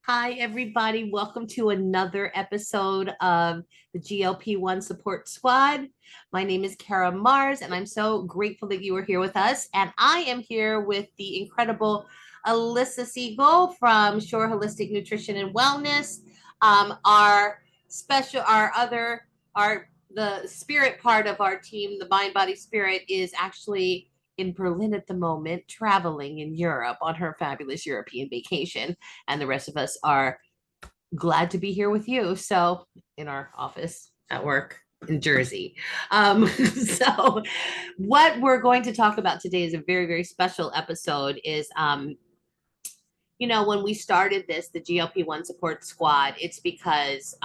Hi, everybody. Welcome to another episode of the GLP-1 Support Squad. My name is Kara Mars, and I'm so grateful that you are here with us. And I am here with the incredible Alyssa Siegel from Shore Holistic Nutrition and Wellness. Our special, our other, our the spirit part of our team, the mind, body, spirit, is actually in Berlin at the moment, traveling in Europe on her fabulous European vacation, and the rest of us are glad to be here with you. So, in our office at work in Jersey. So, what we're going to talk about today is a very, very special episode. When we started this, the GLP-1 Support Squad, it's because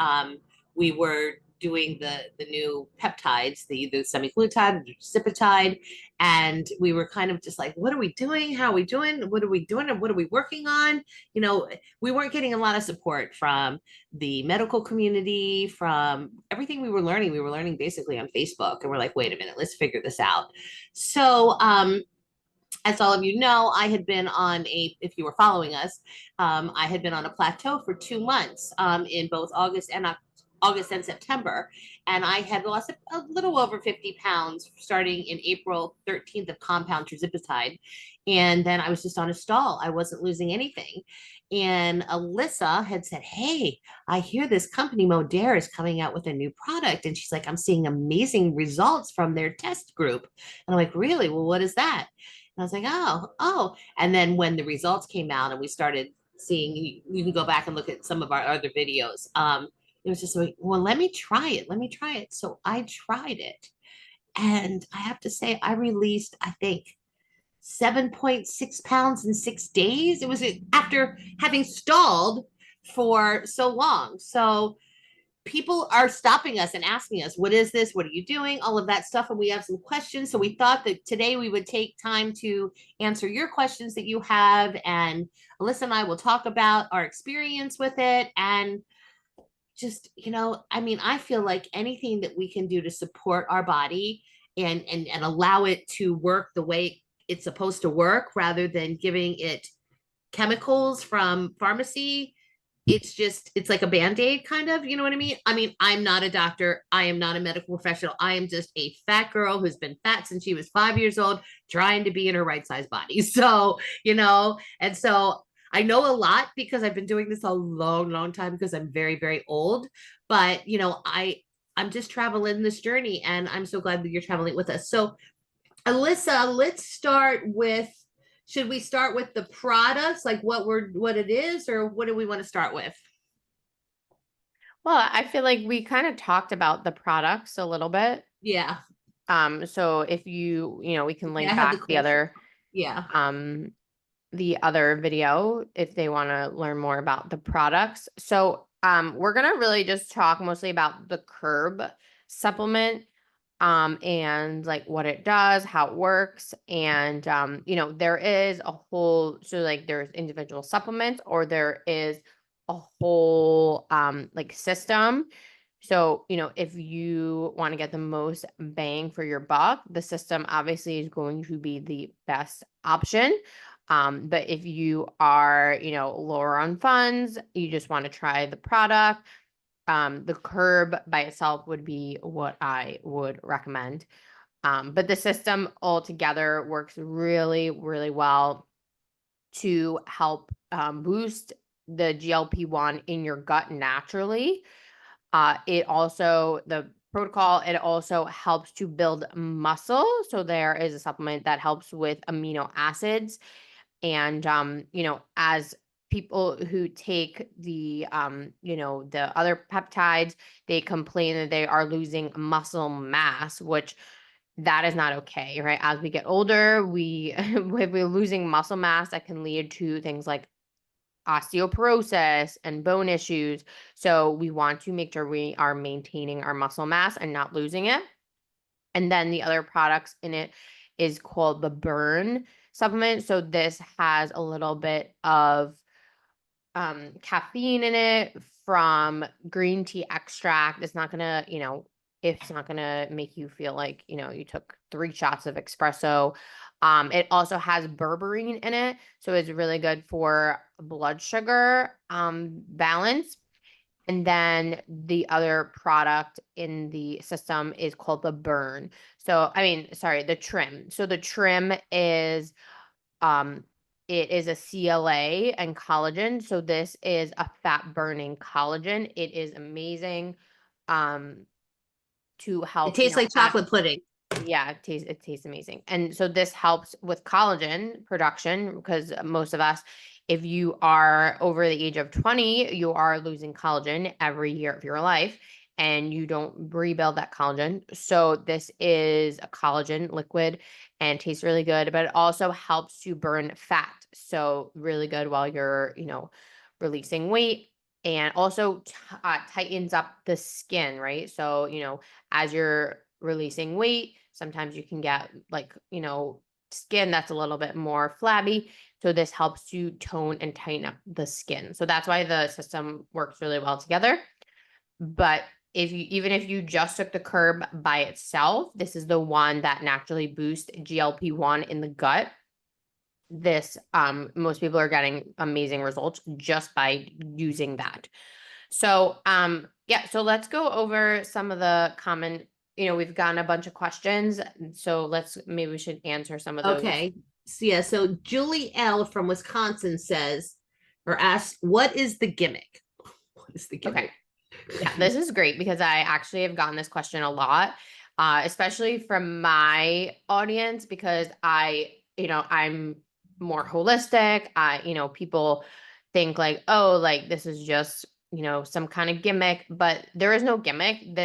we were doing the new peptides, the semaglutide, tirzepatide, and we were kind of just like, what are we doing? How are we doing? What are we doing? And what are we working on? We weren't getting a lot of support from the medical community, from everything we were learning. We were learning basically on Facebook, and we're like, wait a minute, let's figure this out. So, as all of you know, I had been on if you were following us, I had been on a plateau for 2 months in both August and September. And I had lost a little over 50 pounds starting in April 13th of compound tirzepatide. And then I was just on a stall. I wasn't losing anything. And Alyssa had said, hey, I hear this company Modere is coming out with a new product. And she's like, I'm seeing amazing results from their test group. And I'm like, really? Well, what is that? And I was like, oh. And then when the results came out and we started seeing, you can go back and look at some of our other videos. It was just like, well, let me try it. Let me try it. So I tried it. And I have to say, I released, I think, 7.6 pounds in 6 days. It was after having stalled for so long. So people are stopping us and asking us, what is this? What are you doing? All of that stuff. And we have some questions. So we thought that today we would take time to answer your questions that you have. And Alyssa and I will talk about our experience with it. And just, I feel like anything that we can do to support our body and allow it to work the way it's supposed to work rather than giving it chemicals from pharmacy, it's like a band-aid kind of, you know what I mean? I'm not a doctor. I am not a medical professional. I am just a fat girl who's been fat since she was 5 years old, trying to be in her right size body. So I know a lot because I've been doing this a long, long time because I'm very, very old. But I'm just traveling this journey, and I'm so glad that you're traveling with us. So Alyssa, let's start with, should we start with the products, like what it is, or what do we want to start with? Well, I feel like we kind of talked about the products a little bit. Yeah. So if we can Yeah, I link have the back question. Yeah. the other video if they want to learn more about the products. So we're gonna really just talk mostly about the Curb supplement, and like what it does, how it works, and there is a whole, so like there's individual supplements or there is a whole like system. So, if you want to get the most bang for your buck, the system obviously is going to be the best option. But if you are, lower on funds, you just want to try the product, the Curb by itself would be what I would recommend. But the system altogether works really, really well to help boost the GLP-1 in your gut naturally. The protocol, it also helps to build muscle. So there is a supplement that helps with amino acids. And, as people who take the other peptides, they complain that they are losing muscle mass, which that is not okay, right? As we get older, if we're losing muscle mass, that can lead to things like osteoporosis and bone issues. So we want to make sure we are maintaining our muscle mass and not losing it. And then the other products in it is called the Burn supplement. So this has a little bit of caffeine in it from green tea extract. It's not gonna make you feel like, you took 3 shots of espresso. It also has berberine in it, so it's really good for blood sugar balance. And then the other product in the system is called the burn. So, I mean, sorry, the trim. So the trim is um it is a CLA and collagen. So this is a fat burning collagen. It is amazing um to It help, tastes like chocolate pudding. yeah, it tastes amazing. And so this helps with collagen production because most of us, if you are over the age of 20, you are losing collagen every year of your life and you don't rebuild that collagen. So this is a collagen liquid and tastes really good, but it also helps to burn fat. So really good while you're, releasing weight, and also tightens up the skin, right? So, as you're releasing weight, sometimes you can get like, skin that's a little bit more flabby. So this helps to tone and tighten up the skin. So that's why the system works really well together. But even if you just took the curb by itself, this is the one that naturally boosts GLP-1 in the gut. This most people are getting amazing results just by using that. So, yeah, so let's go over some of the common, we've gotten a bunch of questions. So maybe we should answer some of those. Okay. So yeah, so Julie L from Wisconsin says or asks, what is the gimmick? What is the Okay. gimmick? Yeah, this is great because I actually have gotten this question a lot, especially from my audience because I'm more holistic. People think like, oh, like this is just, some kind of gimmick, but there is no gimmick.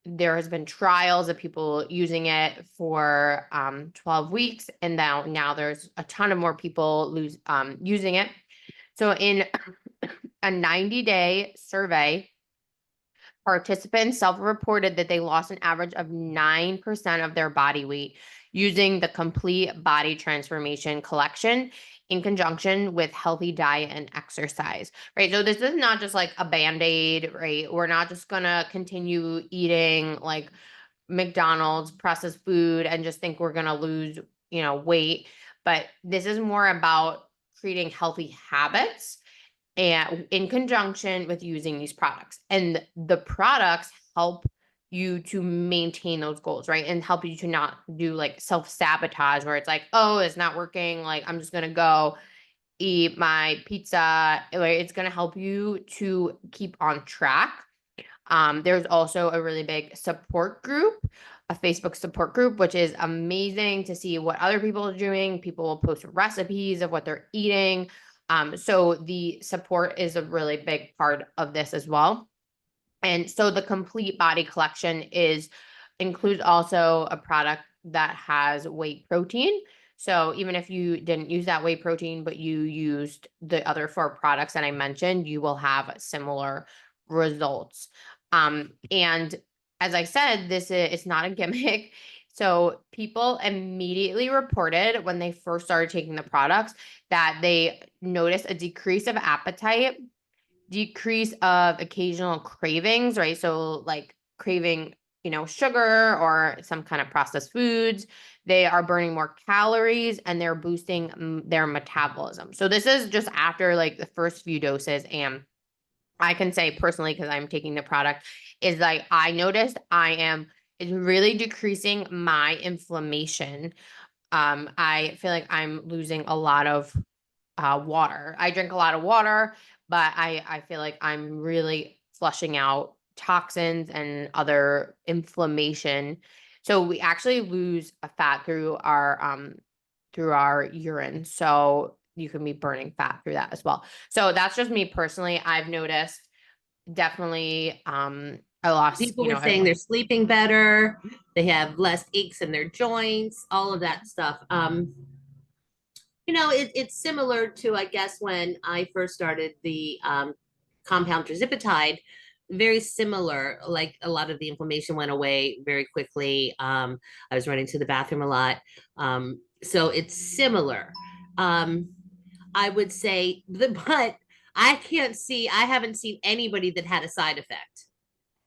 There has been trials of people using it for 12 weeks, and now there's a ton of more people using it. So in a 90-day survey, participants self-reported that they lost an average of 9% of their body weight using the complete body transformation collection in conjunction with healthy diet and exercise, right? So this is not just like a band-aid, right? We're not just gonna continue eating like McDonald's processed food and just think we're gonna lose, weight. But this is more about creating healthy habits and in conjunction with using these products. And the products help you to maintain those goals, right? And help you to not do like self-sabotage where it's like, oh, it's not working. Like, I'm just going to go eat my pizza. Like, it's going to help you to keep on track. There's also a really big support group, a Facebook support group, which is amazing to see what other people are doing. People will post recipes of what they're eating. So the support is a really big part of this as well. And so the complete body collection includes also a product that has whey protein. So even if you didn't use that whey protein, but you used the other 4 products that I mentioned, you will have similar results. And as I said, it's not a gimmick. So people immediately reported when they first started taking the products that they noticed a decrease of appetite, decrease of occasional cravings, right? So like craving, sugar or some kind of processed foods. They are burning more calories and they're boosting their metabolism. So this is just after like the first few doses. And I can say personally, because I'm taking the product, is like I noticed it's really decreasing my inflammation. I feel like I'm losing a lot of water. I drink a lot of water, but I feel like I'm really flushing out toxins and other inflammation. So we actually lose a fat through our urine. So you can be burning fat through that as well. So that's just me personally. I've noticed definitely a loss, People were saying they're sleeping better, they have less aches in their joints, all of that stuff. It's similar to, I guess, when I first started the compound tirzepatide, very similar. Like a lot of the inflammation went away very quickly. I was running to the bathroom a lot. So it's similar. Um, I would say, but I haven't seen anybody that had a side effect.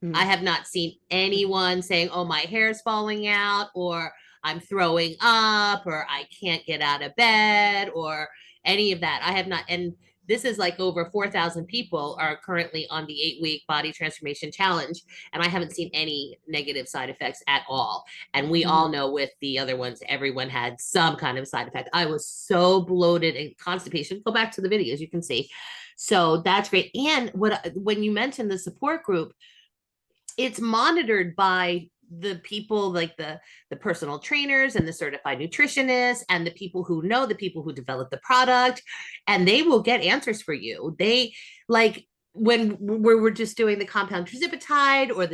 I Mm. have not seen anyone saying, oh, my hair's falling out, or I'm throwing up or I can't get out of bed or any of that. I have not. And this is like over 4,000 people are currently on the 8-week body transformation challenge. And I haven't seen any negative side effects at all. And we all know with the other ones, everyone had some kind of side effect. I was so bloated and constipation. Go back to the videos, you can see. So that's great. And when you mentioned the support group, it's monitored by the people like the personal trainers and the certified nutritionists and the people who know the people who develop the product, and they will get answers for you. They like when we're just doing the compound trizipatide or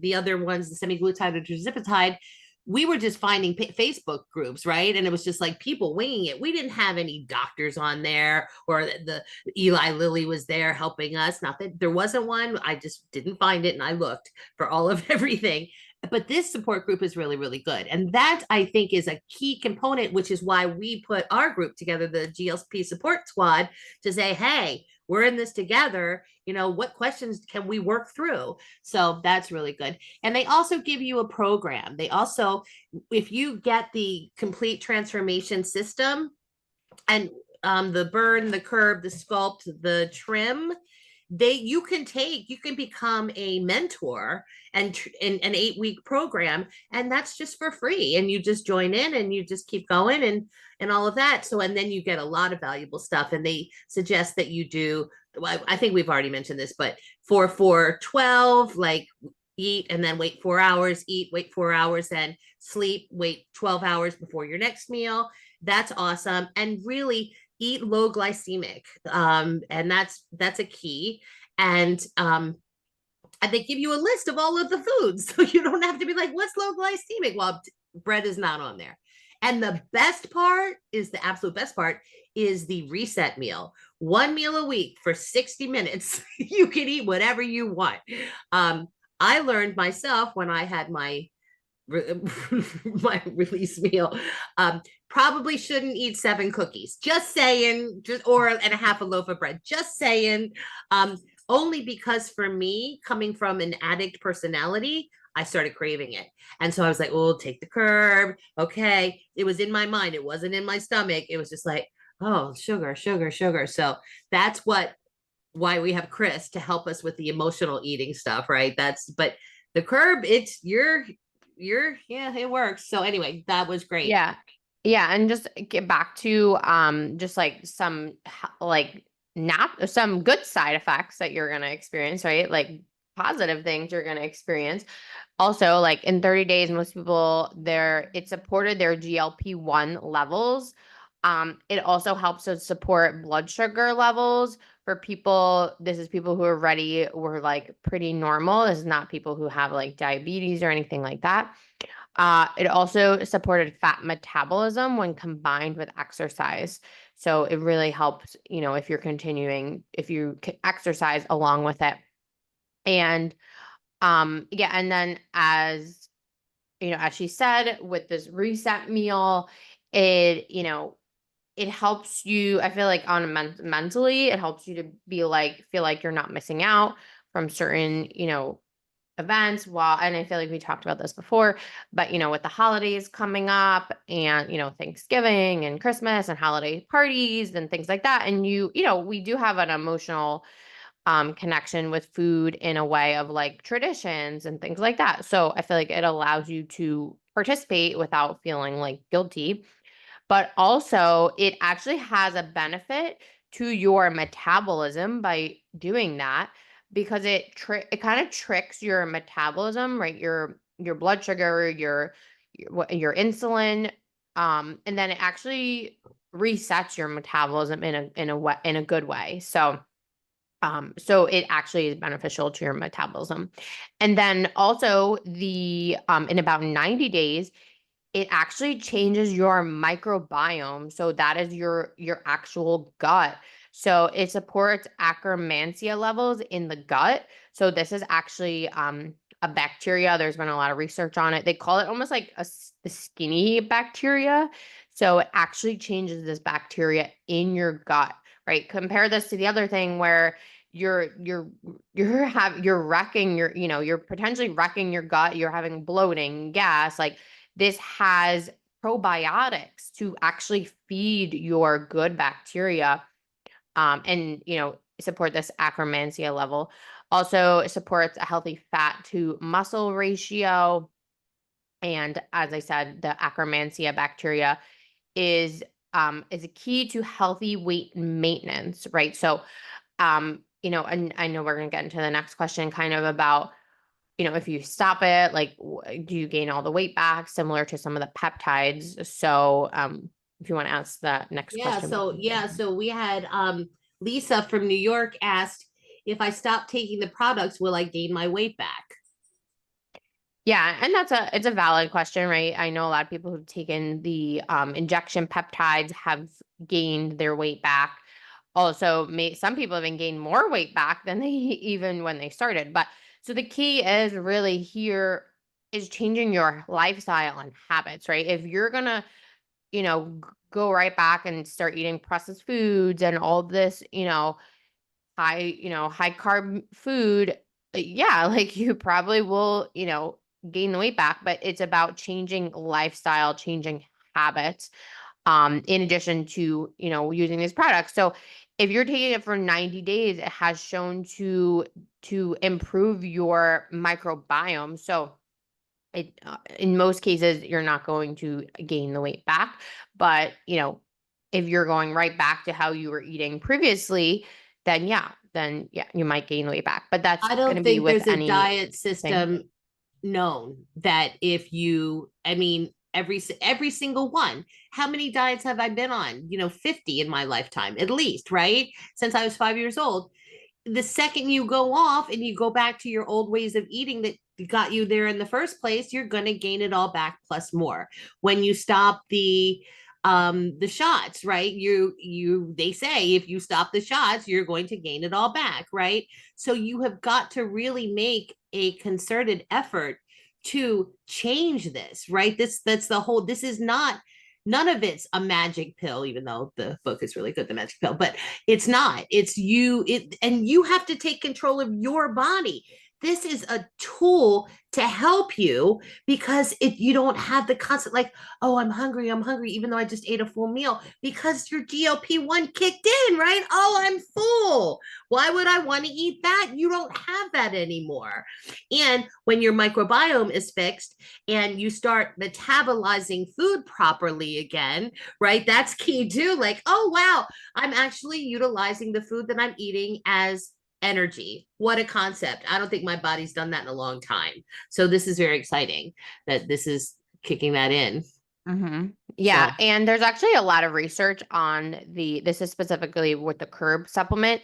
the other ones, the semaglutide or trizipatide, we were just finding Facebook groups, right? And it was just like people winging it. We didn't have any doctors on there, or the Eli Lilly was there helping us. Not that there wasn't one. I just didn't find it, and I looked for all of everything. But this support group is really, really good. And that, I think, is a key component, which is why we put our group together, the GLP Support Squad, to say, hey, we're in this together. You know, what questions can we work through? So that's really good. And they also give you a program. They also, if you get the complete transformation system and the burn, the curb, the sculpt, the trim, you can become a mentor and in an 8-week program, and that's just for free, and you just join in and you just keep going and all of that. So and then you get a lot of valuable stuff, and they suggest that you do, I think we've already mentioned this, but 4-4-12, like eat and then wait 4 hours, eat, wait 4 hours, then sleep, wait 12 hours before your next meal. That's awesome. And really eat low glycemic. And that's a key. And they give you a list of all of the foods. So you don't have to be like, what's low glycemic? Well, bread is not on there. And the best part is the absolute best part is the reset meal. 1 meal a week for 60 minutes. You can eat whatever you want. I learned myself when I had my my release meal. Probably shouldn't eat 7 cookies. Just saying, and a half a loaf of bread. Just saying. Only because for me, coming from an addict personality, I started craving it. And so I was like, oh, take the curb. Okay. It was in my mind. It wasn't in my stomach. It was just like, oh, sugar, sugar, sugar. So that's why we have Chris to help us with the emotional eating stuff, right? But the curb, it's yeah, it works. So anyway, that was great. Yeah. Yeah. And just get back to just like some like not some good side effects that you're gonna experience, right? Like positive things you're gonna experience. Also, like in 30 days, most people it supported their GLP-1 levels. It also helps to support blood sugar levels for people. This is people who were like pretty normal. This is not people who have like diabetes or anything like that. It also supported fat metabolism when combined with exercise. So it really helps, if you exercise along with it. And yeah, and then as she said, with this reset meal, it helps you, I feel like mentally, it helps you to feel like you're not missing out from certain, events and I feel like we talked about this before, but with the holidays coming up and Thanksgiving and Christmas and holiday parties and things like that, and we do have an emotional connection with food in a way of like traditions and things like that. So I feel like it allows you to participate without feeling like guilty, but also it actually has a benefit to your metabolism by doing that, because it kind of tricks your metabolism, right? Your blood sugar, your insulin, and then it actually resets your metabolism in a good way. So it actually is beneficial to your metabolism. And then also in about 90 days, it actually changes your microbiome. So that is your actual gut. So it supports Akkermansia levels in the gut. So this is actually a bacteria. There's been a lot of research on it. They call it almost like the skinny bacteria. So it actually changes this bacteria in your gut, right? Compare this to the other thing where you're wrecking you're potentially wrecking your gut. You're having bloating, gas, like this has probiotics to actually feed your good bacteria, and, support this Akkermansia level. Also, it supports a healthy fat to muscle ratio. And as I said, the Akkermansia bacteria is a key to healthy weight maintenance, right? So, and I know we're going to get into the next question kind of about, if you stop it, like, do you gain all the weight back, similar to some of the peptides? So, if you want to ask that next Yeah, question. so we had Lisa from New York asked, if I stop taking the products, will I gain my weight back? Yeah, and it's a valid question, right? I know a lot of people who've taken the injection peptides have gained their weight back. Also, some people even gained more weight back than they even when they started. But so the key is really here is changing your lifestyle and habits, right? If you're gonna, go right back and start eating processed foods and all this, high carb food, yeah, like you probably will, gain the weight back, but it's about changing lifestyle, changing habits, in addition to, using these products. So if you're taking it for 90 days, it has shown to improve your microbiome. So in most cases, you're not going to gain the weight back, but if you're going right back to how you were eating previously, then yeah, you might gain weight back. But that's I going don't to be think with there's a anything. diet system known that if you, I mean, every single one. How many diets have I been on? 50 in my lifetime, at least, right? Since I was 5 years old. The second you go off and you go back to your old ways of eating that got you there in the first place, you're going to gain it all back plus more. When you stop the shots, right? They say if you stop the shots, you're going to gain it all back, right? So you have got to really make a concerted effort to change this, right? That's the whole, this is not, none of it's a magic pill, even though the book is really good, The Magic Pill, but it's not. It's and you have to take control of your body. This is a tool to help you because you don't have the constant like, oh, I'm hungry, even though I just ate a full meal because your GLP-1 kicked in, right? Oh, I'm full. Why would I want to eat that? You don't have that anymore. And when your microbiome is fixed and you start metabolizing food properly again, right? That's key too. Like, oh, wow, I'm actually utilizing the food that I'm eating as energy. What a concept. I don't think my body's done that in a long time. So this is very exciting that this is kicking that in. Yeah, So and there's actually a lot of research on this is specifically with the curb supplement.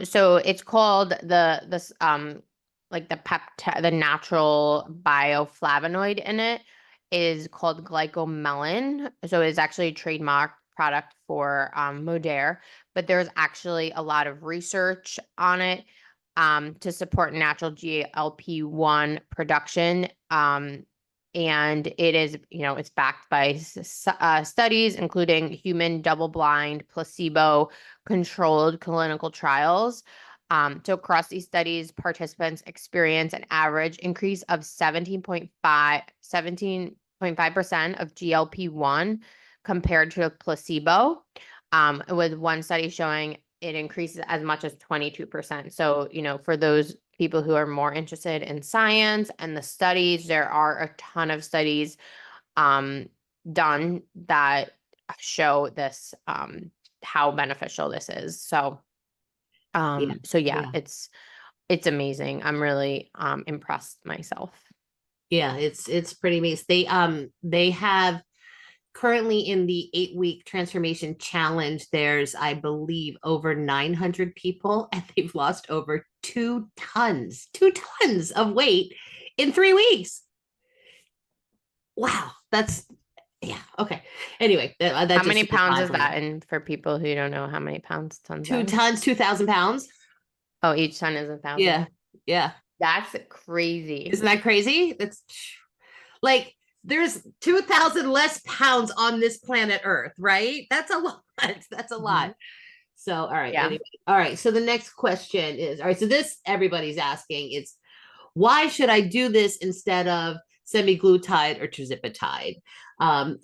So it's called like the natural bioflavonoid in it is called glycomelin. So it's actually a trademark product for Modere, but there's actually a lot of research on it to support natural GLP-1 production. And it is, it's backed by studies, including human double-blind, placebo-controlled clinical trials. So across these studies, participants experience an average increase of 17.5% of GLP-1 compared to a placebo, with one study showing it increases as much as 22%. So, for those people who are more interested in science and the studies, there are a ton of studies done that show this, how beneficial this is. So, yeah, yeah, yeah, it's amazing. I'm really impressed myself. yeah. It's pretty amazing. They have currently in the 8-week transformation challenge. There's, I believe, over 900 people, and they've lost over 2 tons of weight in 3 weeks. Wow, that's yeah. Okay. Anyway, that How just many pounds solidified is for me. that? And for people who don't know how many pounds tons Two that is? tons, 2,000 pounds. Oh, each ton is 1,000. Yeah, yeah. That's crazy. Isn't that crazy? That's like there's 2,000 less pounds on this planet Earth, right? That's a lot. That's a lot. Mhm. So, all right. Yeah. Anyway, all right. So the next question is, all right. So this everybody's asking. It's why should I do this instead of semaglutide or tirzepatide.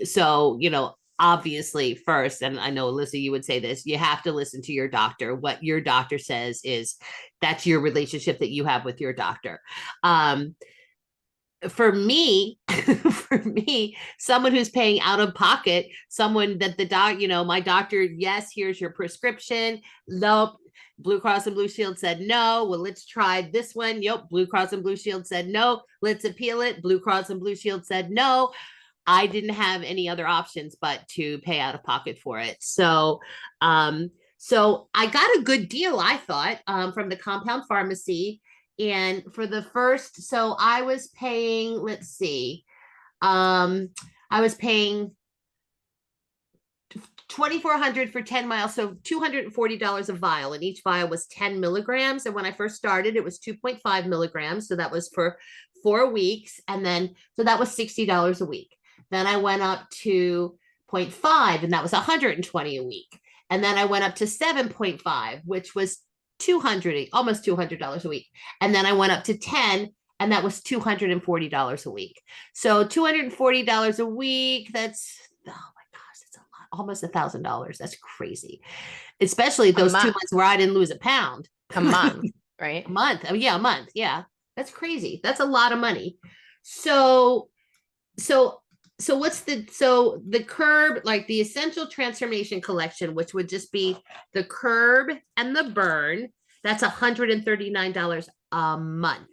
So, obviously first, and I know Alyssa, you would say this, you have to listen to your doctor. What your doctor says is that's your relationship that you have with your doctor. For me, someone who's paying out of pocket, someone that my doctor, yes, here's your prescription. Nope. Blue Cross and Blue Shield said no. Well, let's try this one. Yep. Blue Cross and Blue Shield said no. Let's appeal it. Blue Cross and Blue Shield said no. I didn't have any other options but to pay out of pocket for it. So I got a good deal, I thought, from the compound pharmacy. And for the first, so I was paying, let's see, I was paying $2,400 for 10 miles, so $240 a vial, and each vial was 10 milligrams. And when I first started, it was 2.5 milligrams. So that was for 4 weeks. And then, so that was $60 a week. Then I went up to 0.5, and that was $120 a week. And then I went up to 7.5, which was almost $200 a week. And then I went up to 10, and that was $240 a week. So $240 a week, that's, oh my gosh, that's a lot, almost $1,000. That's crazy. Especially those 2 months where I didn't lose a pound. A month, right? A month. Oh, yeah, a month. Yeah. That's crazy. That's a lot of money. So what's the curb, like the essential transformation collection, which would just be the curb and the burn, that's $139 a month.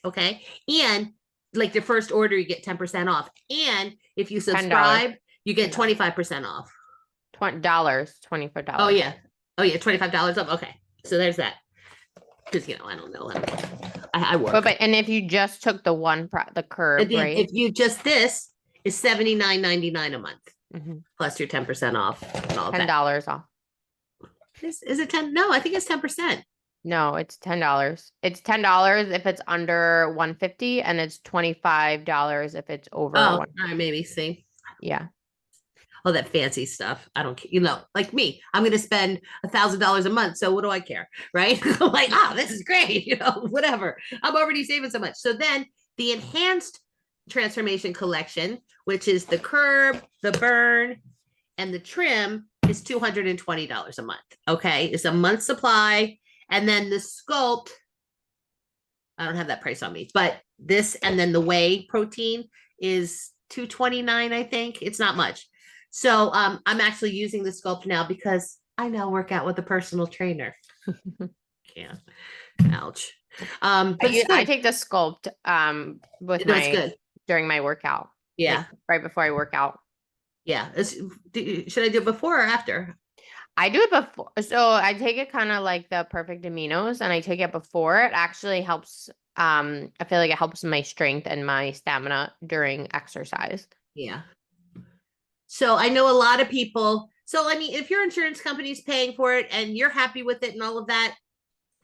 Okay. And like the first order, you get 10% off. And if you subscribe, you get 25% off. $25. Oh yeah. $25 off. Okay. So there's that. Because, I don't know. I work. But and if you just took the curb, right? If you just, this is $79.99 a month, plus your 10% off. And all $10 off. Is it 10? No, I think it's 10%. No, it's $10. It's $10 if it's under 150, and it's $25 if it's over. All right, maybe see. Yeah. All that fancy stuff. I don't, like me, I'm going to spend $1,000 a month. So what do I care? Right. I'm like, this is great. Whatever. I'm already saving so much. So then the enhanced transformation collection, which is the curb, the burn, and the trim, is $220 a month. Okay. It's a month supply. And then the sculpt, I don't have that price on me, but this, and then the whey protein is $229, I think. It's not much. So I'm actually using the sculpt now because I now work out with a personal trainer. Yeah. Ouch. But I take the sculpt during my workout. Yeah. Like right before I work out. Yeah. Should I do it before or after? I do it before. So I take it kind of like the perfect aminos, and I take it before. It actually helps. I feel like it helps my strength and my stamina during exercise. Yeah. So I know a lot of people. So, I mean, if your insurance company is paying for it and you're happy with it and all of that,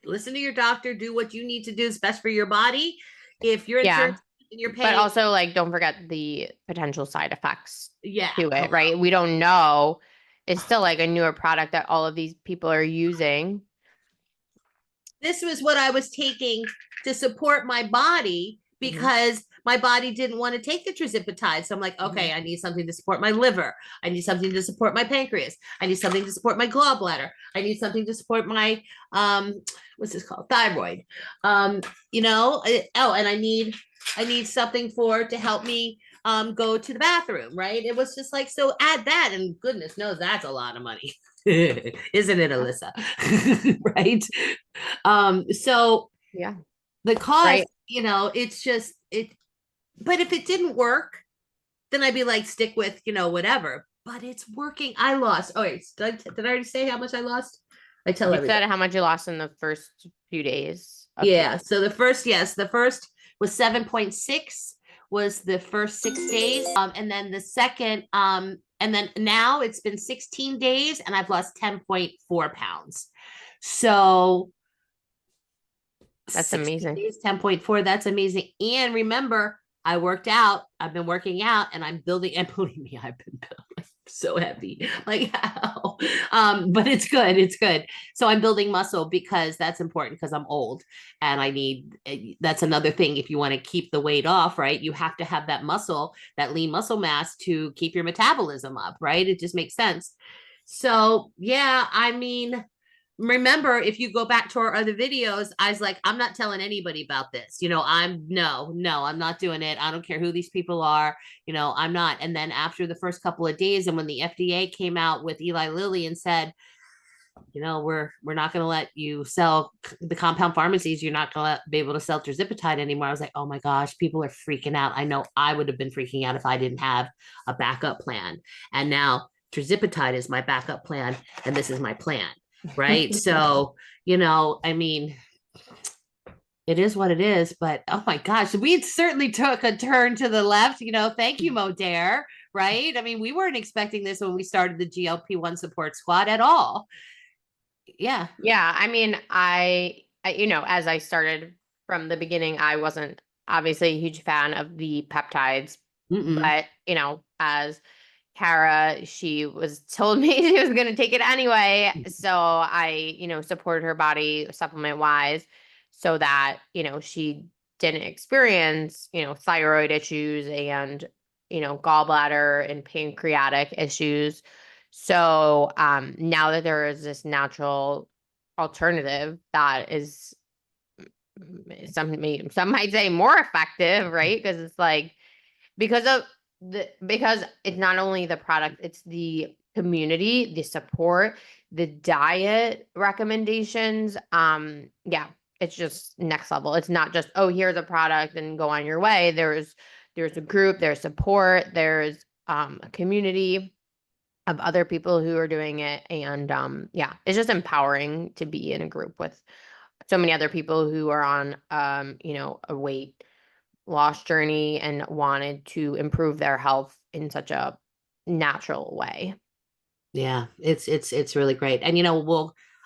listen to your doctor, do what you need to do is best for your body. If your insurance and you're paying. But also, like, don't forget the potential side effects to it, Oh, right? We don't know. It's still like a newer product that all of these people are using. This was what I was taking to support my body because my body didn't want to take the tirzepatide. So I'm like, okay, I need something to support my liver. I need something to support my pancreas. I need something to support my gallbladder. I need something to support my, what's this called? Thyroid. And I need something to help me go to the bathroom, right? It was just like, so add that, and goodness knows that's a lot of money. Isn't it, Alyssa? Right? So yeah, the cost, right. It's just but if it didn't work, then I'd be like, stick with, whatever. But it's working. I lost. Oh, wait, did I already say how much I lost? I tell you said how much you lost in the first few days. Yeah. So the first was 7.6 was the first 6 days. And then the second, and then now it's been 16 days and I've lost 10.4 pounds. So that's amazing. 10.4. That's amazing. And remember, I worked out. I've been working out and I'm building. And believe me, I've been building. so heavy. Like how? But it's good. It's good. So I'm building muscle because that's important because I'm old and I need that's another thing. If you want to keep the weight off, right? You have to have that muscle, that lean muscle mass to keep your metabolism up, right? It just makes sense. So yeah, I mean, remember if you go back to our other videos, I was like, I'm not telling anybody about this. I'm no, I'm not doing it. I don't care who these people are. I'm not. And then after the first couple of days, and when the FDA came out with Eli Lilly and said, we're not going to let you sell the compound pharmacies. You're not going to be able to sell terzipatide anymore. I was like, oh my gosh, people are freaking out. I know I would have been freaking out if I didn't have a backup plan. And now terzipatide is my backup plan, and this is my plan. Right. So, I mean, it is what it is, but oh my gosh, we certainly took a turn to the left. Thank you, Modere. Right. I mean, we weren't expecting this when we started the GLP-1 Support Squad at all. Yeah. Yeah. I mean, as I started from the beginning, I wasn't obviously a huge fan of the peptides, Mm-mm. but, as Kareh, she was told me she was going to take it anyway. So I, supported her body supplement wise so that, she didn't experience, thyroid issues and, gallbladder and pancreatic issues. So now that there is this natural alternative that is some might say more effective, right? Because it's like because it's not only the product, it's the community, the support, the diet recommendations. Yeah, it's just next level. It's not just, oh, here's a product and go on your way. There's a group, there's support, there's a community of other people who are doing it. And yeah, it's just empowering to be in a group with so many other people who are on a weight loss journey and wanted to improve their health in such a natural way. Yeah, it's really great. And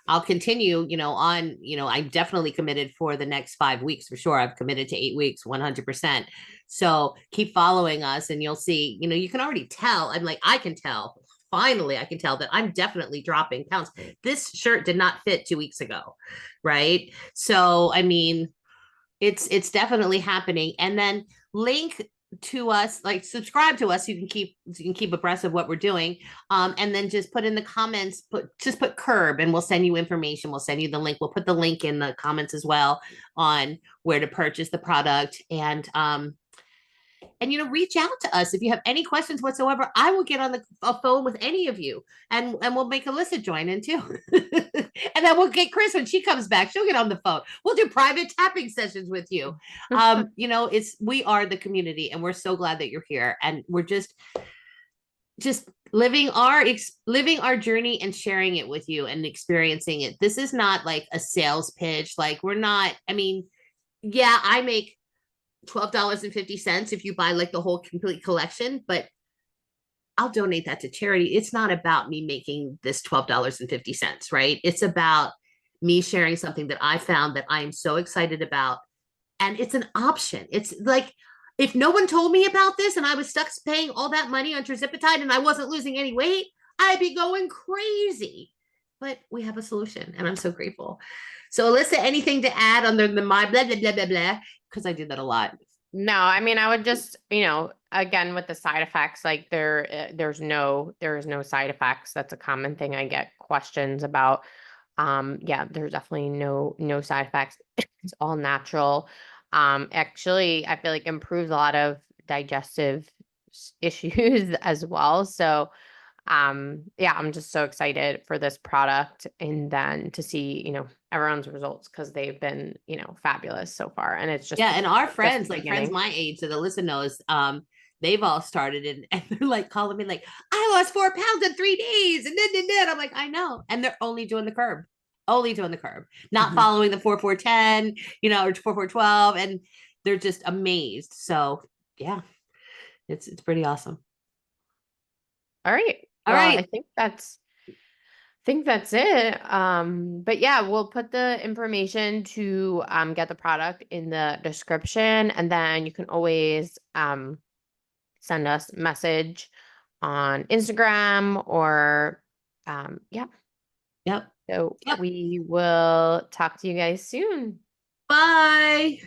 I'll continue, on, I'm definitely committed for the next 5 weeks for sure. I've committed to 8 weeks, 100%. So keep following us and you'll see, you can already tell. I'm like, I can tell. Finally, I can tell that I'm definitely dropping pounds. This shirt did not fit 2 weeks ago, right? So, I mean, it's definitely happening. And then link to us, like subscribe to us so you can keep abreast of what we're doing. And then just put in the comments, put curb and we'll send you information. We'll send you the link. We'll put the link in the comments as well on where to purchase the product. And reach out to us if you have any questions whatsoever. I will get on a phone with any of you, and we'll make Alyssa join in too. And then we'll get Chris when she comes back. She'll get on the phone. We'll do private tapping sessions with you. We are the community, and we're so glad that you're here, and we're just living our journey and sharing it with you and experiencing it. This is not like a sales pitch. Like we're not. I mean, yeah, I make $12.50 if you buy like the whole complete collection, but I'll donate that to charity. It's not about me making this $12.50, right? It's about me sharing something that I found that I am so excited about. And it's an option. It's like if no one told me about this and I was stuck paying all that money on terzipatide and I wasn't losing any weight, I'd be going crazy. But we have a solution and I'm so grateful. So Alyssa, anything to add on the my blah, blah, blah, blah, blah? Because I did that a lot. No, I mean, I would just, again, with the side effects, like there's no side effects. That's a common thing I get questions about. Yeah, there's definitely no side effects. It's all natural. Actually, I feel like improves a lot of digestive issues as well. So, yeah, I'm just so excited for this product and then to see, everyone's results because they've been, fabulous so far. And it's just, Yeah, and our just friends, the like friends beginning. my age that Alyssa knows, they've all started and they're like calling me like, I lost 4 pounds in 3 days, and then I'm like, I know, and they're only doing the curb, not Mhm. following the 4-4-10, or 4-4-12, and they're just amazed. So yeah, it's pretty awesome. All right. All Well, right. I think that's it. But yeah, we'll put the information to get the product in the description, and then you can always send us a message on Instagram or yeah. Yep. So Yep. we will talk to you guys soon. Bye.